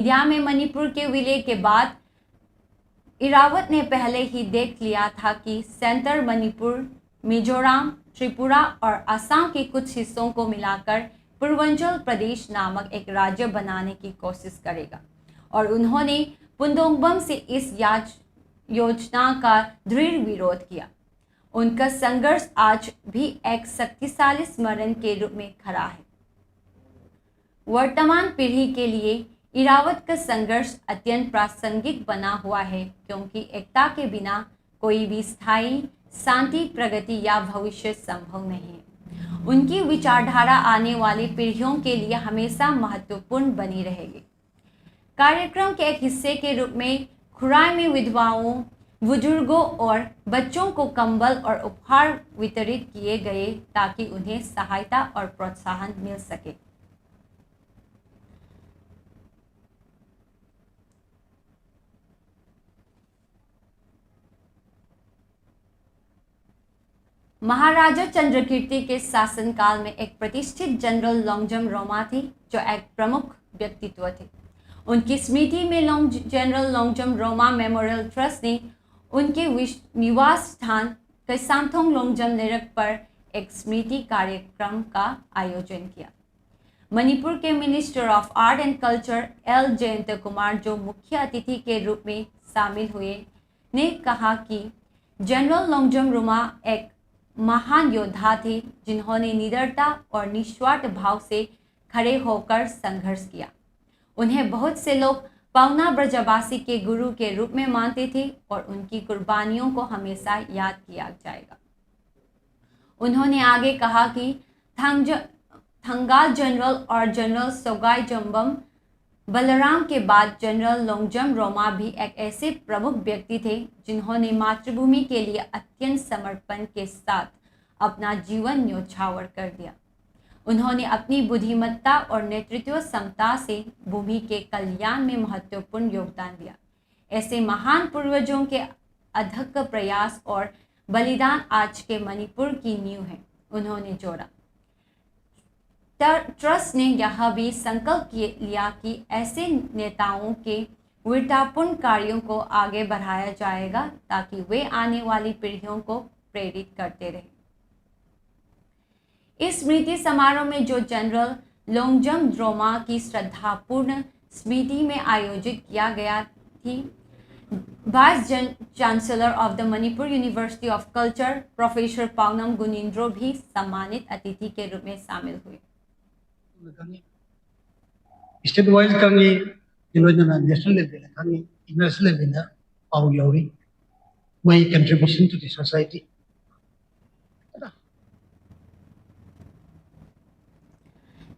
Media में मणिपुर के विलय के बाद इरावत ने पहले ही देख लिया था कि सेंटर मणिपुर, मिजोरम, त्रिपुरा और असम के कुछ हिस्सों को मिलाकर पूर्वांचल प्रदेश नामक एक राज्य बनाने की कोशिश करेगा और उन्होंने पुंडोंगबम से इस योजना का दृढ़ विरोध किया। उनका संघर्ष आज भी एक शक्तिशाली स्मरण के रूप में खड़ा है। वर्तमान पीढ़ी के लिए इरावत का संघर्ष अत्यंत प्रासंगिक बना हुआ है क्योंकि एकता के बिना कोई भी स्थायी शांति, प्रगति या भविष्य संभव नहीं है। उनकी विचारधारा आने वाली पीढ़ियों के लिए हमेशा महत्वपूर्ण बनी रहेगी। कार्यक्रम के एक हिस्से के रूप में खुराई में विधवाओं, बुजुर्गों और बच्चों को कंबल और उपहार वितरित किए गए ताकि उन्हें सहायता और प्रोत्साहन मिल सके। महाराजा चंद्रकीर्ति के शासनकाल में एक प्रतिष्ठित जनरल लोंगजम रोमा थे जो एक प्रमुख व्यक्तित्व थे। उनकी स्मृति में general Longjam Roma memorial trust ने उनके निवास स्थान कैसामथोंग लोंगजम लेरक पर एक स्मृति कार्यक्रम का आयोजन किया। मणिपुर के minister of art and culture L Jayant Kumar, जो मुख्य अतिथि के रूप में शामिल हुए, ने कहा कि जनरल लोंगजम रोमा एक महान योद्धा थे जिन्होंने निडरता और निस्वार्थ भाव से खड़े होकर संघर्ष किया। उन्हें बहुत से लोग पावना ब्रजवासी के गुरु के रूप में मानते थे और उनकी कुर्बानियों को हमेशा याद किया जाएगा। उन्होंने आगे कहा कि थंगाल जनरल और जनरल सोगाई जम्बम बलराम के बाद जनरल लोंगजम रोमा भी एक ऐसे प्रमुख व्यक्ति थे जिन्होंने मातृभूमि के लिए अत्यंत समर्पण के साथ अपना जीवन न्यौछावर कर दिया। उन्होंने अपनी बुद्धिमत्ता और नेतृत्व क्षमता से भूमि के कल्याण में महत्वपूर्ण योगदान दिया। ऐसे महान पूर्वजों के अथक प्रयास और बलिदान आज के मणिपुर की नींव है, उन्होंने जोड़ा। ट्रस्ट ने यह भी संकल्प लिया कि ऐसे नेताओं के वीरतापूर्ण कार्यों को आगे बढ़ाया जाएगा ताकि वे आने वाली पीढ़ियों को प्रेरित करते रहें। इस स्मृति समारोह में जो जनरल लोंगजम रोमा की श्रद्धापूर्ण स्मृति में आयोजित किया गया थी, vice chancellor of the Manipur university of culture professor Pavanam Gunindro भी सम्मानित अतिथि के रूप में शामिल हुए। स्टेट वाइज कंगी जिलोजना नेशनल लेवल कंगी इंटरनेशनल लेवल ना पाव योरी my contribution to the society.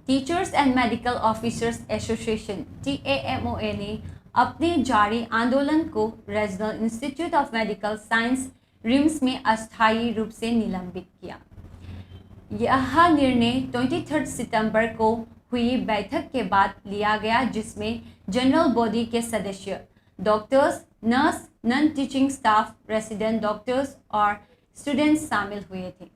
Teachers and medical officers association TAMOA ने अपने जारी आंदोलन को regional institute of medical science RIMS में अस्थायी रूप से निलंबित किया। यह निर्णय 23 सितंबर को हुई बैठक के बाद लिया गया जिसमें जनरल बॉडी के सदस्य, doctors, nurse, non teaching staff, resident doctors और स्टूडेंट्स शामिल हुए थे।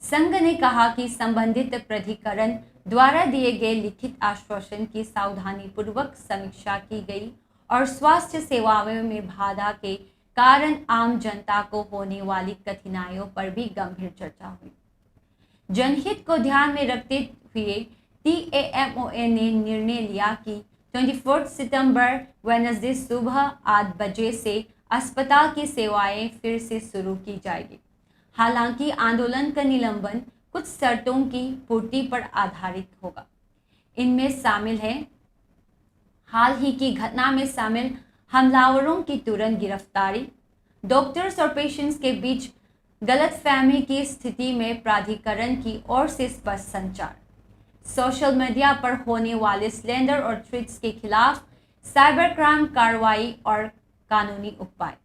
संघ ने कहा कि संबंधित प्राधिकरण द्वारा दिए गए लिखित आश्वासन की सावधानीपूर्वक समीक्षा की गई और स्वास्थ्य सेवाओं में बाधा के कारण आम जनता को होने वाली कठिनाइयों पर भी गंभीर चर्चा हुई। जनहित को ध्यान में रखते हुए TAMOA ने निर्णय लिया कि 24 सितंबर वेडनेसडे सुबह 8 बजे से अस्पताल की सेवाएं फिर से शुरू की जाएगी। हालांकि आंदोलन का निलंबन कुछ शर्तों की पूर्ति पर आधारित होगा। इनमें शामिल है हाल ही की घटना में शामिल हमलावरों की तुरंत गिरफ्तारी, डॉक्टर्स और पेशेंट्स के बीच गलतफहमी की स्थिति में प्राधिकरण की ओर से स्पष्ट संचार, सोशल मीडिया पर होने वाले स्लैंडर और ट्वीट्स के खिलाफ साइबर क्राइम कार्रवाई और कानूनी उपाय,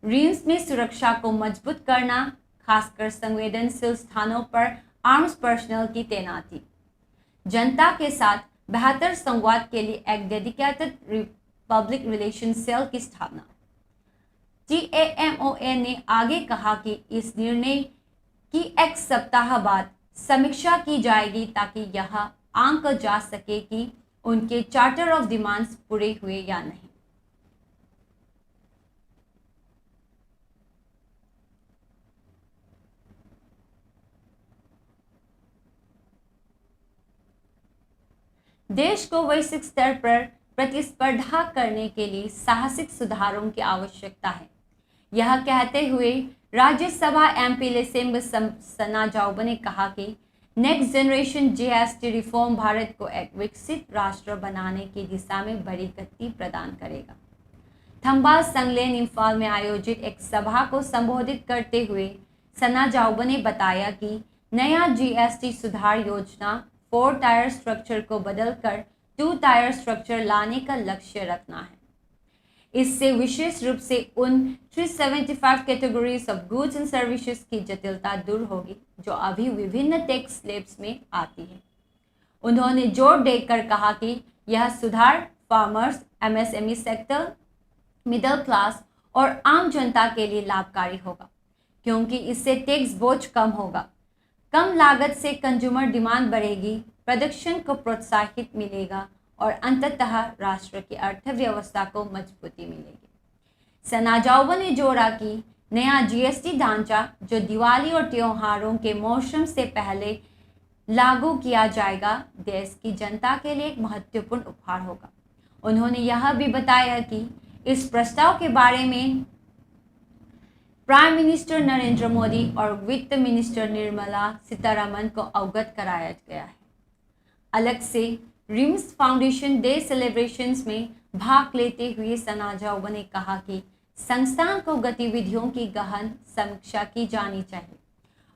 रिम्स में सुरक्षा को मजबूत करना, खासकर संवेदनशील स्थानों पर आर्म्स पर्सनल की तैनाती, जनता के साथ बेहतर संवाद के लिए एक डेडिकेटेड पब्लिक रिलेशन सेल की स्थापना। TAMOA ने आगे कहा कि इस निर्णय की एक सप्ताह बाद समीक्षा की जाएगी ताकि यह आंका जा सके कि उनके चार्टर ऑफ डिमांड्स पूरे हुए या नहीं। देश को वैश्विक स्तर पर प्रतिस्पर्धा करने के लिए साहसिक सुधारों की आवश्यकता है। यह कहते हुए राज्यसभा एमपी लेसेम्ब सना जाओब ने कहा कि next generation GST reform Bharat को एक विकसित राष्ट्र बनाने की दिशा में बड़ी गति प्रदान करेगा। थंबा संगलेन इम्फाल में आयोजित एक सभा को संबोधित करते हुए सना जाओब ने बताया कि नया जीएसटी सुधार योजना 4 टायर स्ट्रक्चर को बदलकर 2 टायर स्ट्रक्चर लाने का लक्ष्य रखना है। इससे विशेष रूप से उन 375 categories of goods and services की जटिलता दूर होगी जो अभी विभिन्न टैक्स स्लैब्स में आती है। उन्होंने जोर देकर कहा कि यह सुधार farmers, MSME sector, middle class और आम जनता के लिए लाभकारी होगा, क्योंकि इससे टैक्स बोझ कम होगा। कम लागत से कंज्यूमर डिमांड बढ़ेगी, प्रोडक्शन को प्रोत्साहित मिलेगा और अंततः राष्ट्र की अर्थव्यवस्था को मजबूती मिलेगी। सना जाओब ने जोड़ा कि नया जीएसटी ढांचा जो दिवाली और त्योहारों के मौसम से पहले लागू किया जाएगा, देश की जनता के लिए एक महत्वपूर्ण उपहार होगा। उन्होंने यह भी बताया कि इस प्रस्ताव के बारे में प्राइम मिनिस्टर नरेंद्र मोदी और वित्त मिनिस्टर निर्मला सीतारमण को अवगत कराया गया है। अलग से रिम्स फाउंडेशन डे सेलिब्रेशंस में भाग लेते हुए सना जाओब ने कहा कि संस्थान को गतिविधियों की गहन समीक्षा की जानी चाहिए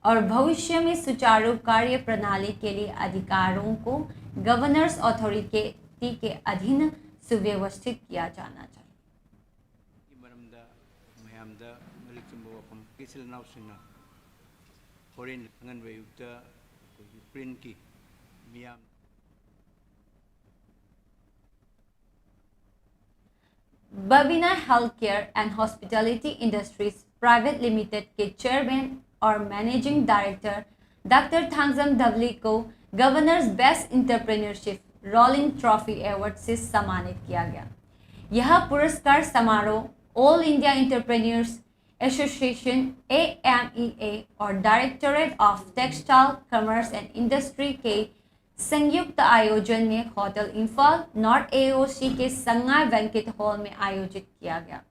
और भविष्य में सुचारू कार्य प्रणाली के लिए अधिकारों को गवर्नर्स अथॉरिटी के अधीन सुव्यवस्थित किया जाना चाहिए। Babina health care and hospitality industries private limited के चेयरमैन और मैनेजिंग डायरेक्टर डॉक्टर थांगजम धवली को governors best entrepreneurship rolling trophy award से सम्मानित किया गया। यह पुरस्कार समारोह all India entrepreneurs association AMEA और directorate of textile commerce and industry के संयुक्त आयोजन में होटल इम्फाल नॉर्थ AOC के संगाई वेंकट हॉल में आयोजित किया गया।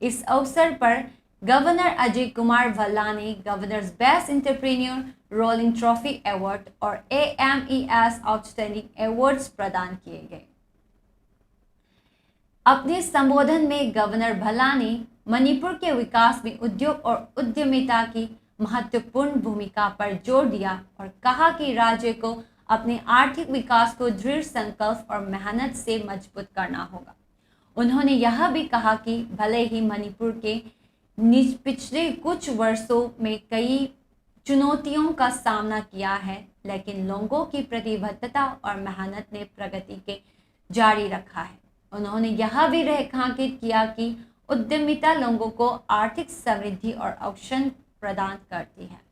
इस अवसर पर गवर्नर अजय कुमार भल्ला ने governors best entrepreneur rolling trophy award और AMES आउटस्टैंडिंग अवार्ड्स प्रदान किए गए। अपने संबोधन में गवर्नर भल्ला ने मणिपुर के विकास में उद्योग और उद्यमिता की महत्वपूर्ण भूमिका पर जोर दिया और कहा कि राज्य को अपने आर्थिक विकास को दृढ़ संकल्प और मेहनत से मजबूत करना होगा। उन्होंने यह भी कहा कि भले ही मणिपुर के पिछले कुछ वर्षों में कई चुनौतियों का सामना किया है, लेकिन लोगों की प्रतिबद्धता और मेहनत ने प्रगति के जारी रखा है। उन्होंने यह भी रेखांकित किया कि उद्यमिता लोगों को आर्थिक समृद्धि और अवसर प्रदान करती है।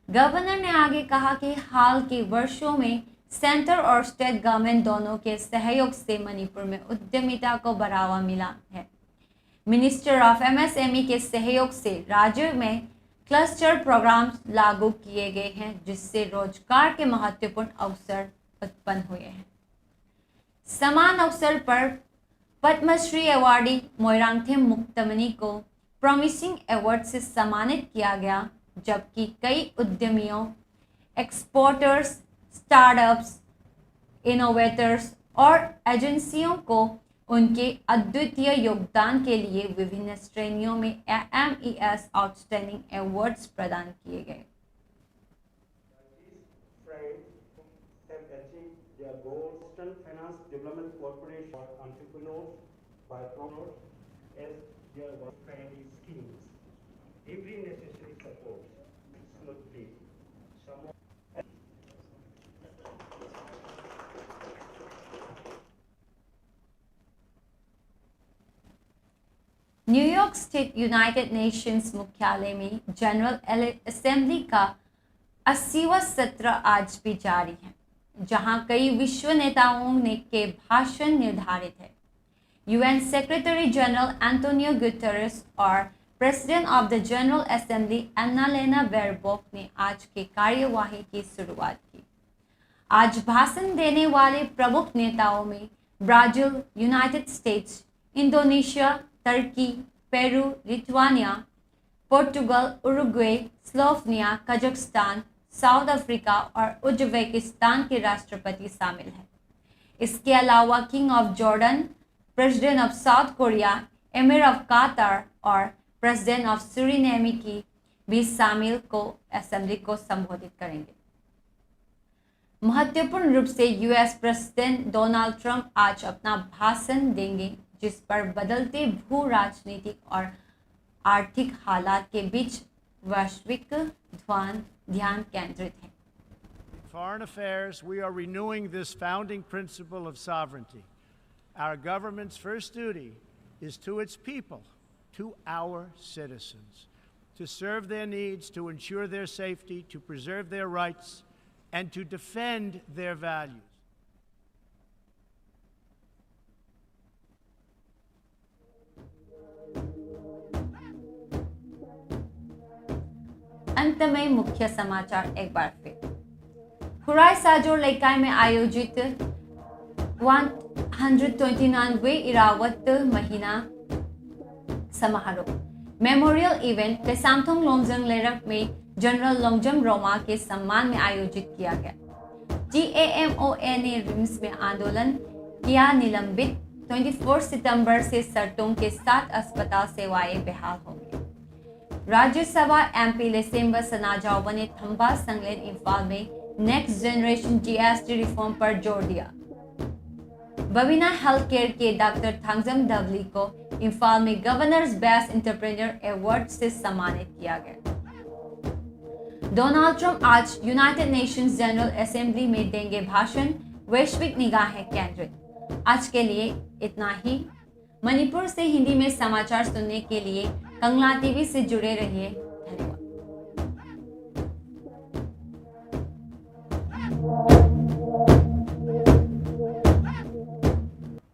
गवर्नर ने आगे कहा कि हाल के वर्षों में सेंटर और स्टेट गवर्नमेंट दोनों के सहयोग से मणिपुर में उद्यमिता को बढ़ावा मिला है। मिनिस्टर ऑफ MSME के सहयोग से राज्य में क्लस्टर प्रोग्राम्स लागू किए गए हैं, जिससे रोजगार के महत्वपूर्ण अवसर उत्पन्न हुए हैं। समान अवसर पर पद्मश्री अवार्डी मोइरांगथेम मुक्तमनी को प्रॉमिसिंग अवार्ड से सम्मानित किया गया, जबकि कई उद्यमियों, एक्सपोर्टर्स, स्टार्टअप्स, इनोवेटर्स और एजेंसियों को उनके अद्वितीय योगदान के लिए विभिन्न श्रेणियों में AMES आउटस्टैंडिंग अवार्ड्स प्रदान किए गए। न्यूयॉर्क स्थित यूनाइटेड नेशंस मुख्यालय में जनरल असेंबली का 80वां सत्र आज भी जारी है। जहां कई विश्व नेताओं के भाषण निर्धारित है। UN secretary general Antonio Guterres और president of the general assembly Annalena Baerbock ने आज के कार्यवाही की शुरुआत की। आज भाषण देने वाले प्रमुख नेताओं में ब्राजील, यूनाइटेड स्टेट्स, इंडोनेशिया, तुर्की, Peru, Lithuania, Portugal, Uruguay, Slovenia, Kazakhstan, South Africa और उज्बेकिस्तान के राष्ट्रपति शामिल हैं। इसके अलावा king of Jordan, president of South Korea, emir of Qatar और प्रेसिडेंट ऑफ सूरीनेम की भी शामिल को असेंबली को संबोधित करेंगे। महत्वपूर्ण रूप से यूएस प्रेसिडेंट डोनाल्ड ट्रंप आज अपना भाषण देंगे, जिस पर बदलते भू राजनीतिक और आर्थिक हालात के बीच वैश्विक ध्यान केंद्रित है। Foreign affairs, we are renewing this founding principle of sovereignty. Our government's first duty is to its people, to our citizens, to serve their needs, to ensure their safety, to preserve their rights, and to defend their values. अंत में मुख्य समाचार एक बार फिर। हुराई साजोर लेकाई में आयोजित 129वें इरावत महीना समारोह मेमोरियल इवेंट केसामथोंग लोमजंग लेरक में जनरल लोंगजम रोमा के सम्मान में आयोजित किया गया। GAMOA ने रिम्स में आंदोलन किया निलंबित। 24 सितंबर से सरटोंग के 7 अस्पताल सेवाएं बहाल होंगी। राज्यसभा MP लेसेम्बर सनाजाओ ने थंबा संगलेन इम्फाल में नेक्स्ट जनरेशन GST रिफॉर्म पर जोर दिया। बबीना हेल्थ केयर के डॉक्टर थांगजम डबली को इम्फाल में गवर्नर्स बेस्ट एंटरप्रेन्योर अवार्ड से सम्मानित किया गया। डोनाल्ड ट्रंप आज यूनाइटेड नेशंस जनरल असेंबली में देंगे भाषण, वैश्विक निगाहें केंद्रित। आज के लिए इतना ही। मणिपुर से हिंदी में समाचार सुनने के लिए कंगला टीवी से जुड़े रहिए।